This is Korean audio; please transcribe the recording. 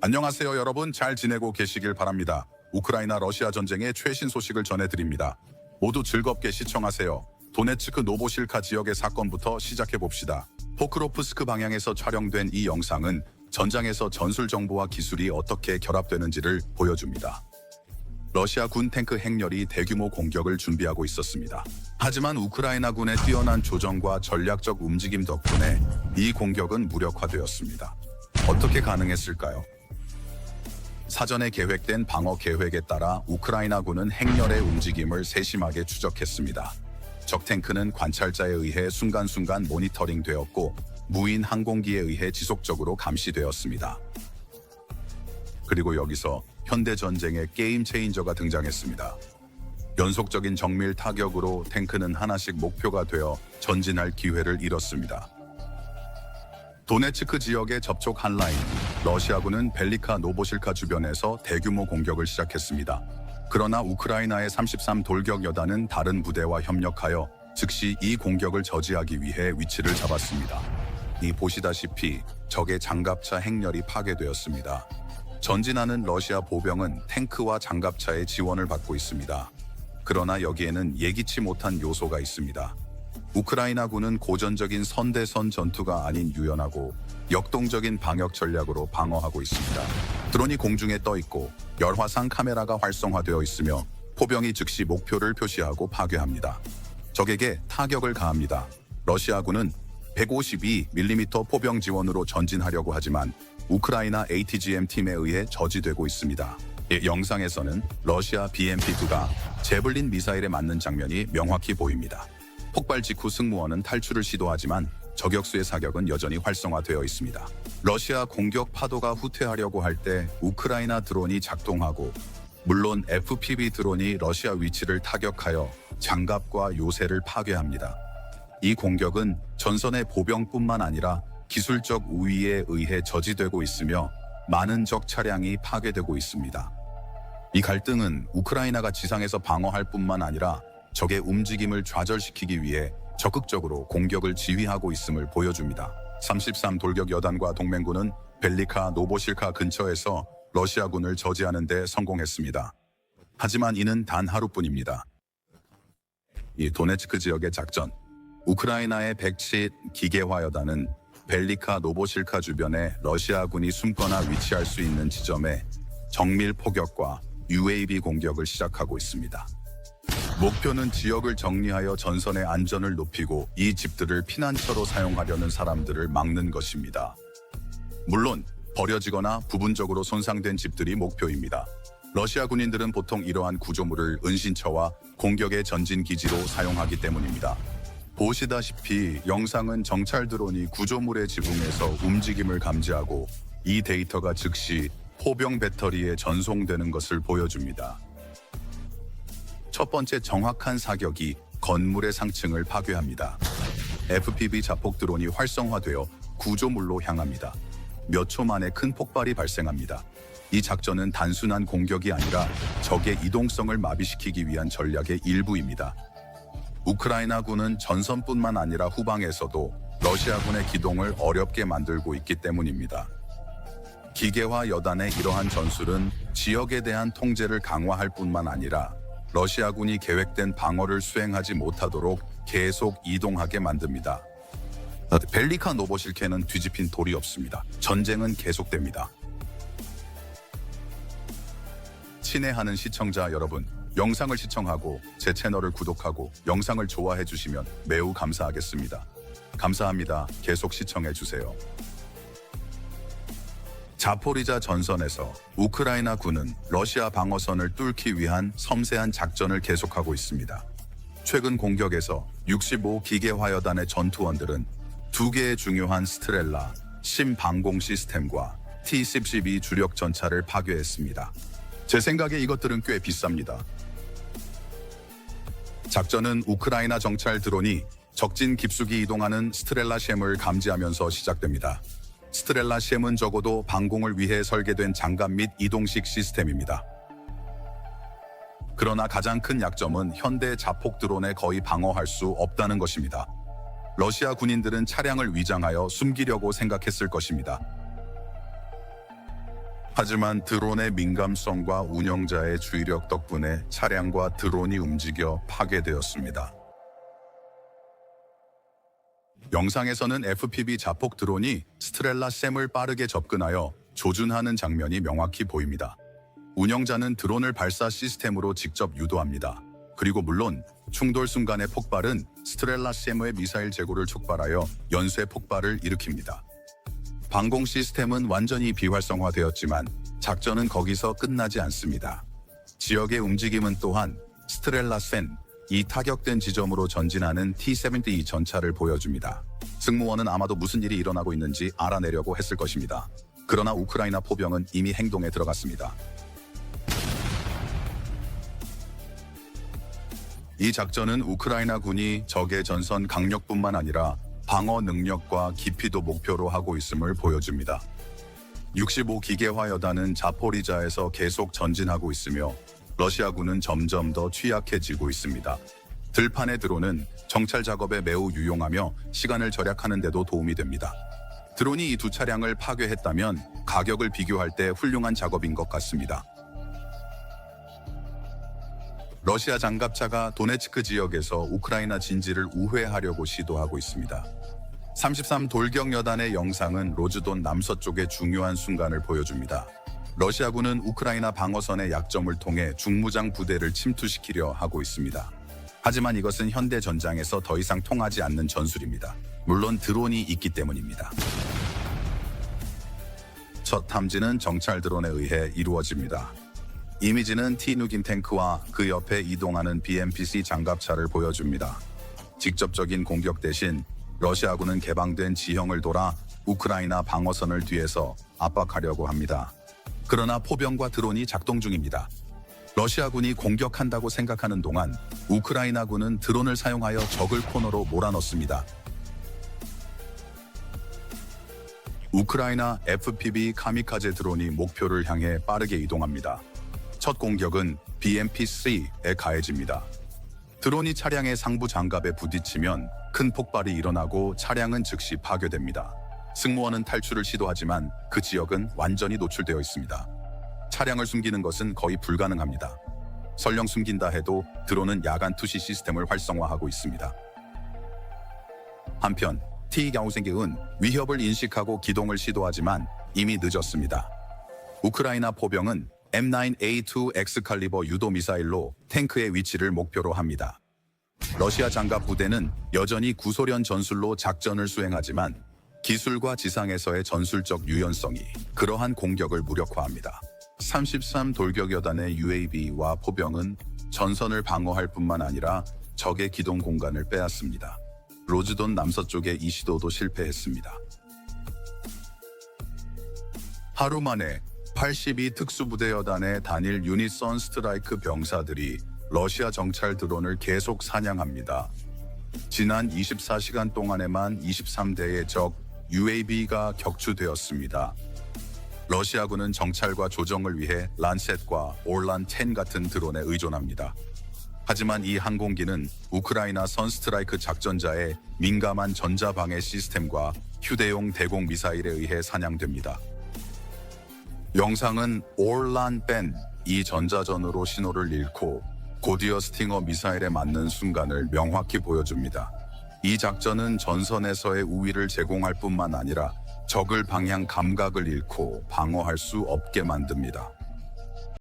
안녕하세요 여러분, 잘 지내고 계시길 바랍니다. 우크라이나 러시아 전쟁의 최신 소식을 전해드립니다. 모두 즐겁게 시청하세요. 도네츠크 노보실카 지역의 사건부터 시작해봅시다. 포크로프스크 방향에서 촬영된 이 영상은 전장에서 전술 정보와 기술이 어떻게 결합되는지를 보여줍니다. 러시아 군 탱크 행렬이 대규모 공격을 준비하고 있었습니다. 하지만 우크라이나 군의 뛰어난 조정과 전략적 움직임 덕분에 이 공격은 무력화되었습니다. 어떻게 가능했을까요? 사전에 계획된 방어 계획에 따라 우크라이나 군은 행렬의 움직임을 세심하게 추적했습니다. 적 탱크는 관찰자에 의해 순간순간 모니터링되었고 무인 항공기에 의해 지속적으로 감시되었습니다. 그리고 여기서 현대전쟁의 게임 체인저가 등장했습니다. 연속적인 정밀 타격으로 탱크는 하나씩 목표가 되어 전진할 기회를 잃었습니다. 도네츠크 지역에 접촉한 라인, 러시아군은 벨리카 노보실카 주변에서 대규모 공격을 시작했습니다. 그러나 우크라이나의 33 돌격 여단은 다른 부대와 협력하여 즉시 이 공격을 저지하기 위해 위치를 잡았습니다. 이 보시다시피 적의 장갑차 행렬이 파괴되었습니다. 전진하는 러시아 보병은 탱크와 장갑차의 지원을 받고 있습니다. 그러나 여기에는 예기치 못한 요소가 있습니다. 우크라이나군은 고전적인 선대선 전투가 아닌 유연하고 역동적인 방역 전략으로 방어하고 있습니다. 드론이 공중에 떠 있고 열화상 카메라가 활성화되어 있으며 포병이 즉시 목표를 표시하고 파괴합니다. 적에게 타격을 가합니다. 러시아군은 152mm 포병 지원으로 전진하려고 하지만 우크라이나 ATGM 팀에 의해 저지되고 있습니다. 이 영상에서는 러시아 BMP-2가 제블린 미사일에 맞는 장면이 명확히 보입니다. 폭발 직후 승무원은 탈출을 시도하지만 저격수의 사격은 여전히 활성화되어 있습니다. 러시아 공격 파도가 후퇴하려고 할 때 우크라이나 드론이 작동하고 물론 FPV 드론이 러시아 위치를 타격하여 장갑과 요새를 파괴합니다. 이 공격은 전선의 보병뿐만 아니라 기술적 우위에 의해 저지되고 있으며 많은 적 차량이 파괴되고 있습니다. 이 갈등은 우크라이나가 지상에서 방어할 뿐만 아니라 적의 움직임을 좌절시키기 위해 적극적으로 공격을 지휘하고 있음을 보여줍니다. 33 돌격 여단과 동맹군은 벨리카 노보실카 근처에서 러시아군을 저지하는 데 성공했습니다. 하지만 이는 단 하루뿐입니다. 이 도네츠크 지역의 작전, 우크라이나의 107 기계화 여단은 벨리카 노보실카 주변에 러시아군이 숨거나 위치할 수 있는 지점에 정밀 포격과 UAV 공격을 시작하고 있습니다. 목표는 지역을 정리하여 전선의 안전을 높이고 이 집들을 피난처로 사용하려는 사람들을 막는 것입니다. 물론 버려지거나 부분적으로 손상된 집들이 목표입니다. 러시아 군인들은 보통 이러한 구조물을 은신처와 공격의 전진 기지로 사용하기 때문입니다. 보시다시피 영상은 정찰 드론이 구조물의 지붕에서 움직임을 감지하고 이 데이터가 즉시 포병 배터리에 전송되는 것을 보여줍니다. 첫 번째 정확한 사격이 건물의 상층을 파괴합니다. FPV 자폭 드론이 활성화되어 구조물로 향합니다. 몇 초 만에 큰 폭발이 발생합니다. 이 작전은 단순한 공격이 아니라 적의 이동성을 마비시키기 위한 전략의 일부입니다. 우크라이나군은 전선뿐만 아니라 후방에서도 러시아군의 기동을 어렵게 만들고 있기 때문입니다. 기계화 여단의 이러한 전술은 지역에 대한 통제를 강화할 뿐만 아니라 러시아군이 계획된 방어를 수행하지 못하도록 계속 이동하게 만듭니다. 벨리카 노보실케는 뒤집힌 돌이 없습니다. 전쟁은 계속됩니다. 친애하는 시청자 여러분, 영상을 시청하고 제 채널을 구독하고 영상을 좋아해 주시면 매우 감사하겠습니다. 감사합니다. 계속 시청해 주세요. 자포리자 전선에서 우크라이나 군은 러시아 방어선을 뚫기 위한 섬세한 작전을 계속하고 있습니다. 최근 공격에서 65 기계화여단의 전투원들은 2개의 중요한 스트렐라, 심방공 시스템과 T-12 주력 전차를 파괴했습니다. 제 생각에 이것들은 꽤 비쌉니다. 작전은 우크라이나 정찰 드론이 적진 깊숙이 이동하는 스트렐라 셴을 감지하면서 시작됩니다. 스트렐라 셴은 적어도 방공을 위해 설계된 장갑 및 이동식 시스템입니다. 그러나 가장 큰 약점은 현대 자폭 드론에 거의 방어할 수 없다는 것입니다. 러시아 군인들은 차량을 위장하여 숨기려고 생각했을 것입니다. 하지만 드론의 민감성과 운영자의 주의력 덕분에 차량과 드론이 움직여 파괴되었습니다. 영상에서는 FPV 자폭 드론이 스트렐라 샘을 빠르게 접근하여 조준하는 장면이 명확히 보입니다. 운영자는 드론을 발사 시스템으로 직접 유도합니다. 그리고 물론 충돌 순간의 폭발은 스트렐라 샘의 미사일 재고를 촉발하여 연쇄 폭발을 일으킵니다. 방공 시스템은 완전히 비활성화되었지만 작전은 거기서 끝나지 않습니다. 지역의 움직임은 또한 스트렐라 샘, 이 타격된 지점으로 전진하는 T-72 전차를 보여줍니다. 승무원은 아마도 무슨 일이 일어나고 있는지 알아내려고 했을 것입니다. 그러나 우크라이나 포병은 이미 행동에 들어갔습니다. 이 작전은 우크라이나 군이 적의 전선 강력뿐만 아니라 방어 능력과 깊이도 목표로 하고 있음을 보여줍니다. 65기계화 여단은 자포리자에서 계속 전진하고 있으며 러시아군은 점점 더 취약해지고 있습니다. 들판의 드론은 정찰 작업에 매우 유용하며 시간을 절약하는 데도 도움이 됩니다. 드론이 이 두 차량을 파괴했다면 가격을 비교할 때 훌륭한 작업인 것 같습니다. 러시아 장갑차가 도네츠크 지역에서 우크라이나 진지를 우회하려고 시도하고 있습니다. 33 돌격 여단의 영상은 로즈돈 남서쪽의 중요한 순간을 보여줍니다. 러시아군은 우크라이나 방어선의 약점을 통해 중무장 부대를 침투시키려 하고 있습니다. 하지만 이것은 현대 전장에서 더 이상 통하지 않는 전술입니다. 물론 드론이 있기 때문입니다. 첫 탐지는 정찰 드론에 의해 이루어집니다. 이미지는 T-누긴 탱크와 그 옆에 이동하는 BMPC 장갑차를 보여줍니다. 직접적인 공격 대신 러시아군은 개방된 지형을 돌아 우크라이나 방어선을 뒤에서 압박하려고 합니다. 그러나 포병과 드론이 작동 중입니다. 러시아군이 공격한다고 생각하는 동안 우크라이나군은 드론을 사용하여 적을 코너로 몰아넣습니다. 우크라이나 FPV 카미카제 드론이 목표를 향해 빠르게 이동합니다. 첫 공격은 BMP-C에 가해집니다. 드론이 차량의 상부 장갑에 부딪히면 큰 폭발이 일어나고 차량은 즉시 파괴됩니다. 승무원은 탈출을 시도하지만 그 지역은 완전히 노출되어 있습니다. 차량을 숨기는 것은 거의 불가능합니다. 설령 숨긴다 해도 드론은 야간 투시 시스템을 활성화하고 있습니다. 한편 T-야우생기은 위협을 인식하고 기동을 시도하지만 이미 늦었습니다. 우크라이나 포병은 M9A2 엑스칼리버 유도 미사일로 탱크의 위치를 목표로 합니다. 러시아 장갑 부대는 여전히 구소련 전술로 작전을 수행하지만 기술과 지상에서의 전술적 유연성이 그러한 공격을 무력화합니다. 33 돌격 여단의 UAV와 포병은 전선을 방어할 뿐만 아니라 적의 기동 공간을 빼앗습니다. 로즈돈 남서쪽의 이 시도도 실패했습니다. 하루 만에 82 특수부대 여단의 단일 유닛 선스트라이크 병사들이 러시아 정찰 드론을 계속 사냥합니다. 지난 24시간 동안에만 23대의 적 UAV가 격추되었습니다. 러시아군은 정찰과 조정을 위해 란셋과 올란 10 같은 드론에 의존합니다. 하지만 이 항공기는 우크라이나 선스트라이크 작전자의 민감한 전자방해 시스템과 휴대용 대공 미사일에 의해 사냥됩니다. 영상은 올란 벤, 이 전자전으로 신호를 잃고 곧이어 스팅어 미사일에 맞는 순간을 명확히 보여줍니다. 이 작전은 전선에서의 우위를 제공할 뿐만 아니라 적을 방향 감각을 잃고 방어할 수 없게 만듭니다.